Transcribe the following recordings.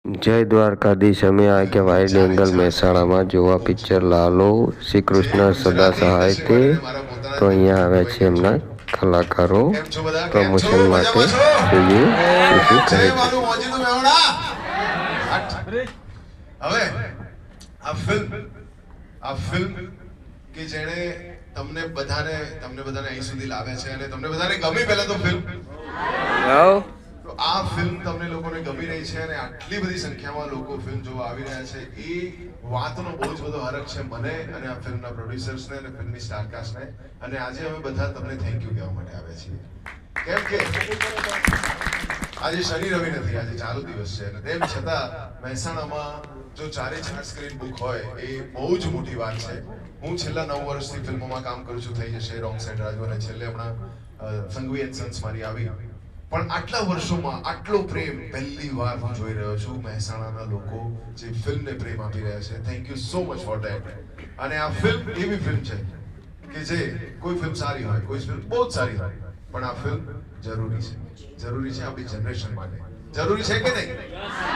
જય દ્વારકાધીશ. અમે આ કે વાઇડ એંગલ મહેસાણામાં જોવા પિક્ચર લાલો શ્રી કૃષ્ણ સદા સહાય તે. તો અહીંયા આવ્યા છે એમના કલાકારો પ્રમોશન માટે. જોઈએ શું કહે છે. હવે આ ફિલ્મ કે જેણે તમને બધાને અહીં સુધી લાવે છે અને તમને બધાને ગમી. પહેલા તો ફિલ્મ તો આ ફિલ્મ તમને લોકોને ગમી રહી છે અને આટલી બધી સંખ્યામાં લોકો ફિલ્મ જોવા આવી રહ્યા છે એ વાતનો બહુ જ બધો હરખ છે મને અને આ ફિલ્મના પ્રોડ્યુસર્સને અને ફિલ્મની સ્ટારકાસ્ટને. અને આજે અમે બધા તમને થેન્ક યુ કહેવા માટે આવ્યા છીએ, કેમ કે આજે શનિ રવિ નથી, આજે ચાલુ દિવસ છે અને તેમ છતાં મહેસાણામાં જો 4 સ્ક્રીન બુક હોય એ બહુ જ મોટી વાત છે. હું છેલ્લા 9 વર્ષથી ફિલ્મોમાં કામ કરું છું, થઈ જશે રોંગ સાઈડ રાજુ અને છેલ્લે હમણાં સંઘવી એન્ડ સન્સ મારી આવી. પણ આટલા વર્ષોમાં આટલો પ્રેમ પહેલી વાર હું જોઈ રહ્યો છું. મહેસાણાના લોકો જે ફિલ્મને પ્રેમ આપી રહ્યા છે, thank you so much for that. અને આ ફિલ્મ એવી ફિલ્મ છે કે જે કોઈ ફિલ્મ સારી હોય, કોઈ ફિલ્મ બહુ જ સારી હોય, પણ આ ફિલ્મ જરૂરી છે આપણી જનરેશન માટે. જરૂરી છે કે નહીં?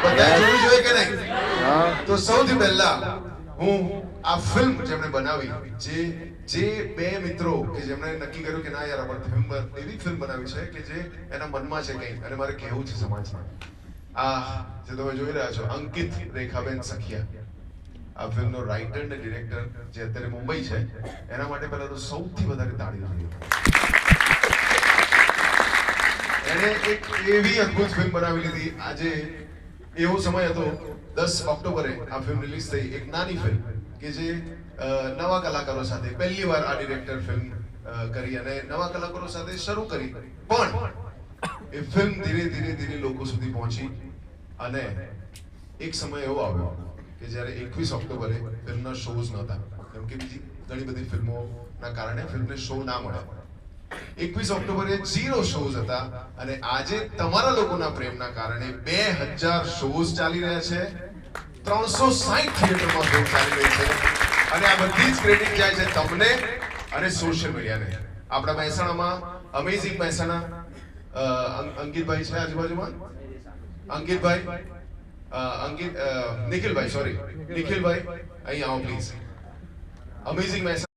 બધા જોવી જોઈએ કે નહીં? તો સૌથી પહેલા હું આ ફિલ્મ જેમણે બનાવી, જે બે મિત્રો કે જેમણે નક્કી કર્યું કે ના યાર આપણે એવી ફિલ્મ બનાવી છે કે જે એના મનમાં છે કંઈ અને મારે કહેવું છે સમાજમાં. આ જે તમે જોઈ રહ્યા છો અંકિત રેખાબેન સખિયા, આ ફિલ્મનો રાઇટર અને ડિરેક્ટર જે અત્યારે મુંબઈ છે, એના માટે પહેલા તો સૌથી વધારે તાળીઓ જોઈએ. એને એક એવી અદ્ભુત ફિલ્મ બનાવી લીધી. આજે એવો સમય હતો 10 ઓક્ટોબરે આ ફિલ્મ રિલીઝ થઈ, એક નાની ફિલ્મ કે જે નવા કલાકારો સાથે પહેલી વાર આ ડિરેક્ટર ફિલ્મ કરી અને નવા કલાકારો સાથે શરૂ કરી. પણ એ ફિલ્મ ધીરે લોકો સુધી પહોંચી અને એક સમય એવો આવ્યો કે જ્યારે 21 ઓક્ટોબરે ફિલ્મના શોઝ નહોતા, કેમ કે બીજી ઘણી બધી ફિલ્મોના કારણે ફિલ્મને શો ના મળ્યા. 21 ઓક્ટોબરે 0 શોઝ હતા અને આજે તમારા લોકોના પ્રેમના કારણે 2000 શોઝ ચાલી રહ્યા છે, 360 થિયેટરમાં ફિલ્મ ચાલી રહી છે. અને આ બધી જ ક્રેડિટ જાય છે તમને અને સોશિયલ મીડિયાને. આપણા મહેસાણામાં અમેઝિંગ મહેસાણા અંકિતભાઈ છે આજુબાજુમાં. નિખિલભાઈ અહીં આવો પ્લીઝ. અમેઝિંગ મહેસાણામાં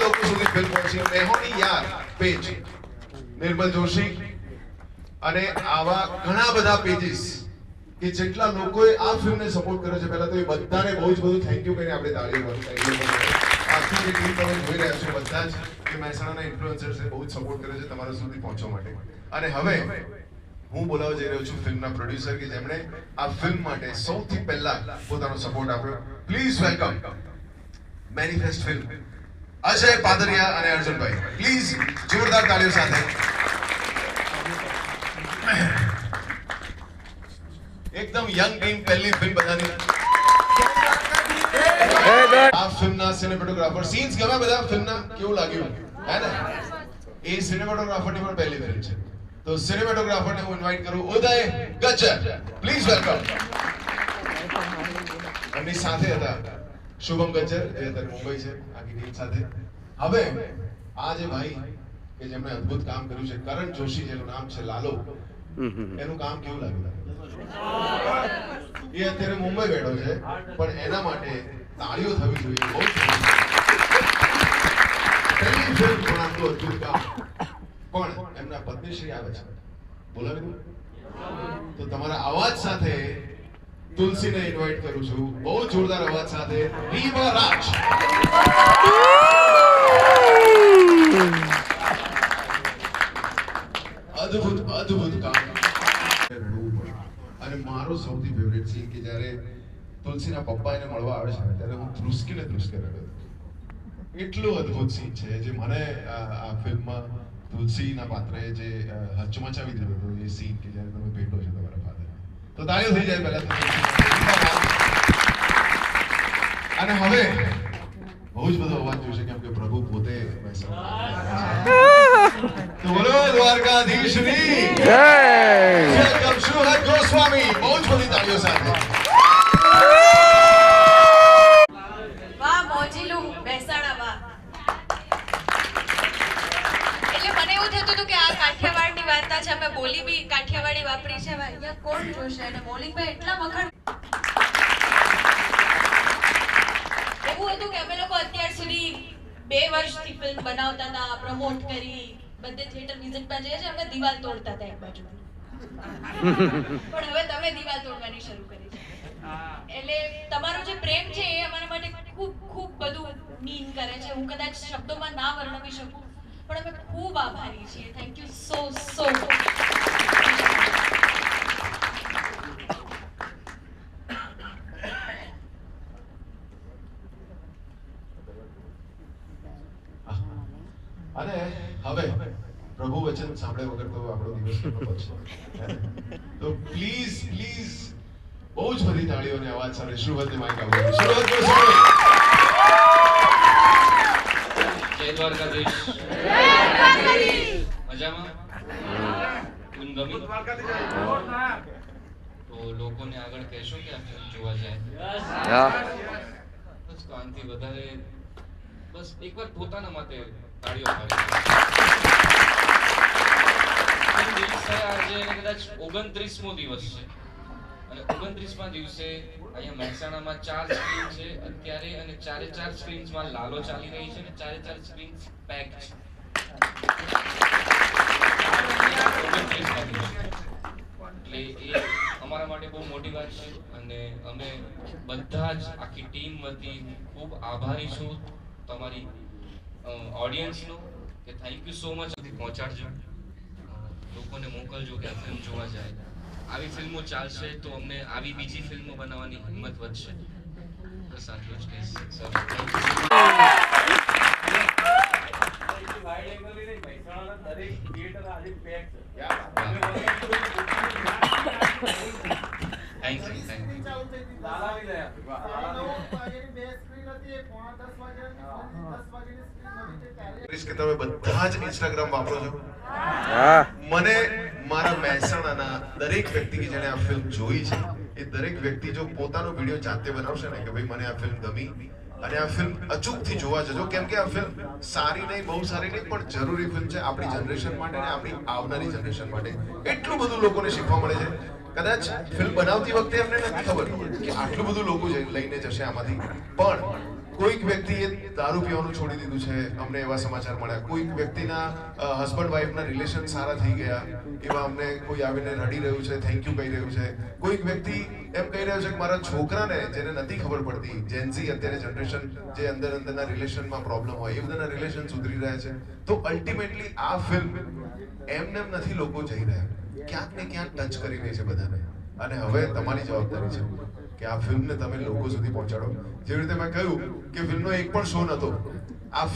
લોકો સુધી ફિલ્મ પહોંચી. મેહોની યાર પેજ, નિર્મલ જોશી અને આવા ઘણા બધા પેજીસ કે જેટલા લોકોએ આ ફિલ્મને સપોર્ટ કર્યો છે, પહેલા તો એ બધાને બહુ જ બધું થેન્ક યુ કરીને આપણે તાળીઓ પાડીએ. આખી જે ટીમ તમે જોઈ રહ્યા છો બધા જ કે મહેસાણાના ઇન્ફ્લુએન્સર્સે બહુ જ સપોર્ટ કર્યો છે તમારા સુધી પહોંચવા માટે. અને હવે હું બોલાવવા જઈ રહ્યો છું ફિલ્મના પ્રોડ્યુસર કે જેમણે આ ફિલ્મ માટે સૌથી પહેલા પોતાનો સપોર્ટ આપ્યો. Please welcome manifest film Ajay Padariya અને અર્જુનભાઈ. પ્લીઝ જોરદાર તાળીઓ સાથે. એકદમ યંગ ટીમ, પહેલી ફિલ્મ બધાની. આ ફિલ્મના સિનેમેટોગ્રાફર, સીન્સ ગમે બધા ફિલ્મના? કેવું લાગ્યું હે ને? એ સિનેમેટોગ્રાફરની પણ પહેલી ફિલ્મ છે. તો સિનેમેટોગ્રાફરને હું ઇન્વાઇટ કરું, ઉદય ગજ્જર. Please welcome. એમની સાથે હતા શુભમ ગજ્જર, જે અત્યારે મુંબઈ છે આખી ટીમ સાથે. હવે આ જે ભાઈ કે જેમણે અદ્ભુત કામ કર્યું છે, કરણ જોશી, જેનું નામ છે લાલો, એનું કામ કેવું લાગ્યું? એ અત્યારે મુંબઈ બેઠો છે પણ એના માટે તાળીઓ થવી જોઈએ. બહુ પહેલી ફિલ્મ પણ આટલું અદ્ભુત કામ. પણ એમના પત્નીશ્રી આવે છે, બોલાવી દઉં તો તમારા અવાજ સાથે તુલસીને ઇન્વાઇટ કરું છું. બહુ જોરદાર અવાજ સાથે રીવા રાજ. અદ્ભુત કામ. અને મારો સૌથી ફેવરેટ સીન કે જ્યારે તુલસીના પપ્પા એને મળવા આવે છે ત્યારે હું ધ્રુસકે રડ્યો. એટલું અદ્ભુત સીન છે જે મને આ ફિલ્મમાં તુલસીના પાત્રએ જે હચમચાવી દીધું હતું, એ સીન કે જ્યારે તમે ભેટો છો તમારા ફાધર. તો તાળીઓ થઈ જાય પહેલા. અને હવે બહુ જ બધો અવાજ જોશે કેમ કે પ્રભુ પોતે તો બોલો દ્વારકાધીશની જય. કમશુહર ગોસ્વામી. બહુ જ બધી તાળીઓ સાથે. વાહ મોજીલું મહેસાણા વાહ. એટલે મને એવું થતું હતું કે આ કાઠિયાવાડની વાત અમે બોલી બી કાઠિયાવાડી વાપરી છે. હવે અહીંયા કોણ જોશે? અને મૌલિકભાઈ એટલા વખાણ. એવું હતું કે અમે લોકો અત્યાર સુધી 2 વર્ષથી ફિલ્મ બનાવતા હતા, પ્રમોટ કરી, બધે થિયેટર વિઝિટમાં જઈએ છીએ, અમે દિવાલ તોડતા હતા એક બાજુથી. પણ હવે તમે દિવાલ તોડવાની શરૂ કરી છે. એટલે તમારો જે પ્રેમ છે એ અમારા માટે ખૂબ ખૂબ બધું મીન કરે છે. હું કદાચ શબ્દોમાં ના વર્ણવી શકું, પણ અમે ખૂબ આભારી છીએ. Thank you so much. અને હવે પ્રભુ વચન સાંભળે વગર તો આપણો દિવસ ન પહોંચે. તો પ્લીઝ બહુ જ બધી તાળીઓને અવાજ સાથે શુભને માઈક આપો. શુભ જય દ્વારકાધીશ. મજામાં? ફિલ્મ ગમી? તો લોકોને આગળ કહેશો કે આ ફિલ્મ જોવા જાય? બસ તો આનાથી વધારે બસ એકવાર પોતાના માટે તાળીઓ પાડી. રિલીઝ થયા આજે એને કદાચ 29મો દિવસ છે અને 29મા દિવસે અહીંયા મહેસાણામાં 4 સ્ક્રીન છે અત્યારે અને 4 સ્ક્રીન્સમાં લાલો ચાલી રહી છે અને 4 સ્ક્રીન્સ પેક છે. 29મા દિવસે એટલે એ અમારા માટે બહુ મોટી વાત છે અને અમે બધા જ આખી ટીમ વતી ખૂબ આભારી છું તમારી ઓડિયન્સનો કે થેન્ક યુ સો મચ. પહોંચાડજો, લોકોને મોકલજો કે આ ફિલ્મ જોવા જાય. આવી ફિલ્મો ચાલશે તો અમને આવી બીજી ફિલ્મો બનાવવાની હિંમત વધશે. બસ આટલું જ કહીશ. Thank you. કે તમે બધા જ ઇન્સ્ટાગ્રામ વાપરો છો. મને મારા મહેસાણાના દરેક વ્યક્તિ કે જેણે આ ફિલ્મ જોઈ છે એ દરેક વ્યક્તિ જો પોતાનો વિડીયો જાતે બનાવશે ને કે ભાઈ મને આ ફિલ્મ ગમી અને આ ફિલ્મ અચૂકથી જોવા જજો, કેમ કે આ ફિલ્મ સારી નહીં, બહુ સારી નહીં, પણ જરૂરી ફિલ્મ છે આપણી જનરેશન માટે અને આપણી આવનારી જનરેશન માટે. એટલું બધું લોકોને શીખવા મળે છે. કદાચ ફિલ્મ બનાવતી વખતે એમને નથી ખબર કે આટલું બધું લોકો લઈને જશે આમાંથી, પણ કોઈક વ્યક્તિએ દારૂ પીવાનું છોડી દીધું છે, અમને એવા સમાચાર મળ્યા. કોઈક વ્યક્તિના હસબન્ડ વાઈફના રિલેશન સારા થઈ ગયા એવા અમને કોઈ આવીને રડી રહ્યું છે, થેન્ક યુ કહી રહ્યું છે. કોઈક વ્યક્તિ એમ કહી રહ્યો છે કે મારા છોકરાને જેને નથી ખબર પડતી, જેનઝી અત્યારે જનરેશન જે અંદરના રિલેશનમાં પ્રોબ્લેમ હોય એ બધાના રિલેશન સુધરી રહ્યા છે. તો અલ્ટિમેટલી આ ફિલ્મ એમને એમ નથી લોકો જઈ રહ્યા, ક્યાંક ને ક્યાંક ટચ કરી રહી છે બધાને. અને હવે તમારી જવાબદારી છે કે આ ફિલ્મને તમે લોકો સુધી પહોંચાડો. જેવી રીતે મેં કહ્યું કે ફિલ્મનો એક પણ શો નહોતો. આ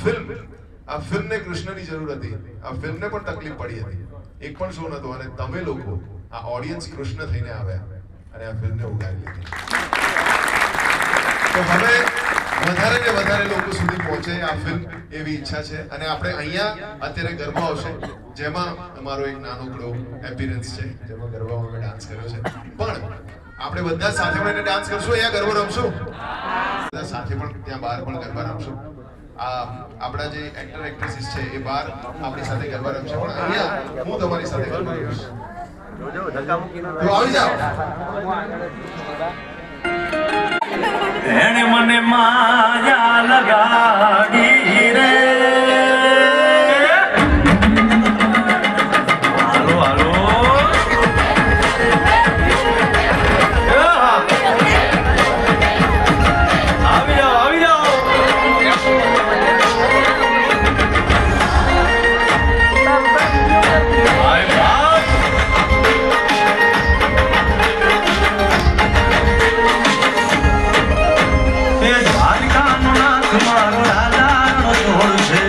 ફિલ્મને કૃષ્ણની જરૂર હતી, આ ફિલ્મને પણ તકલીફ પડી હતી, એક પણ શો નહોતો. અને તમે લોકો આ ઓડિયન્સ કૃષ્ણ થઈને આવ્યા અને આ ફિલ્મને ઉગાડી લીધી. તો હવે વધારે ને વધારે લોકો સુધી પહોંચે આ ફિલ્મ એવી ઈચ્છા છે. અને આપણે અહીંયા અત્યારે ગરબા આવશે જેમાં અમારો એક નાનકડો એપિયરન્સ છે, જેમાં ગરબામાં અમે ડાન્સ કર્યો છે. પણ આપણે બધા સાથે મળીને ડાન્સ કરશું, અહીંયા ગરબા રમશું, બધા સાથે પણ ત્યાં બહાર પણ ગરબા રમશું. આપણા જે એક્ટર એક્ટ્રેસીસ છે એ બહાર આપણી સાથે ગરબા રમશે, પણ અહીંયા હું તમારી સાથે ગરબા રમીશ. તો આવી જાઓ. એને મને માયા લગાડી રે, હાલો હાલો આવી જાઓ આવી જાઓ. દ્વારકાનો નાથ મારો રાજાનો છોડ છે.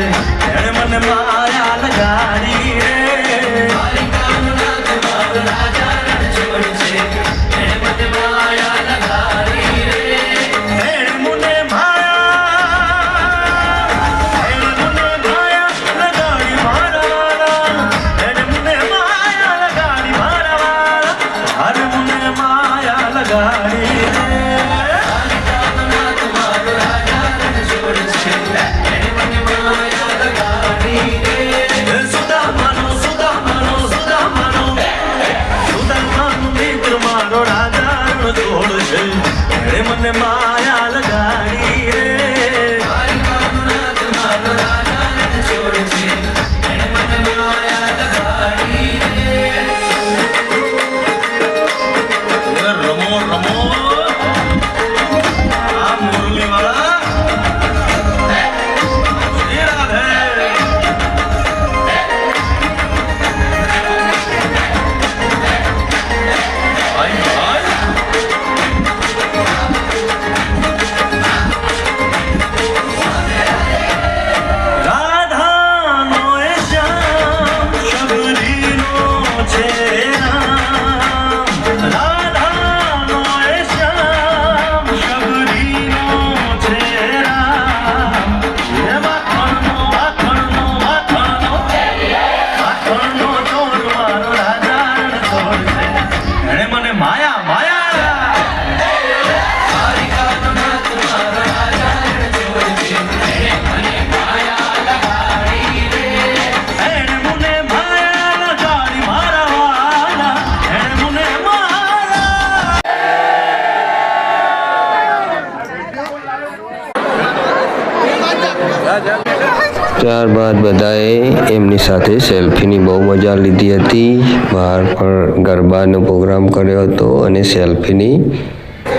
ત્યારબાદ બધાએ એમની સાથે સેલ્ફીની બહુ મજા લીધી હતી. બહાર પણ ગરબાનો પ્રોગ્રામ કર્યો હતો અને સેલ્ફીની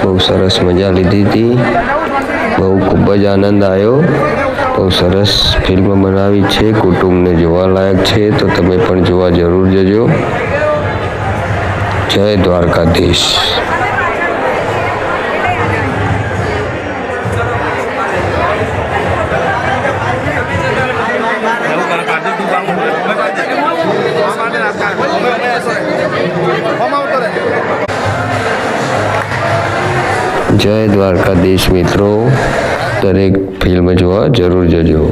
બહુ સરસ મજા લીધી હતી. બહુ ખૂબ જ આનંદ આવ્યો. બહુ સરસ ફિલ્મ બનાવી છે, કુટુંબને જોવાલાયક છે, તો તમે પણ જોવા જરૂર જજો. જય દ્વારકાધીશ. જય દ્વારકાધીશ મિત્રો, દરેક ફિલ્મ જોવા જરૂર જજો.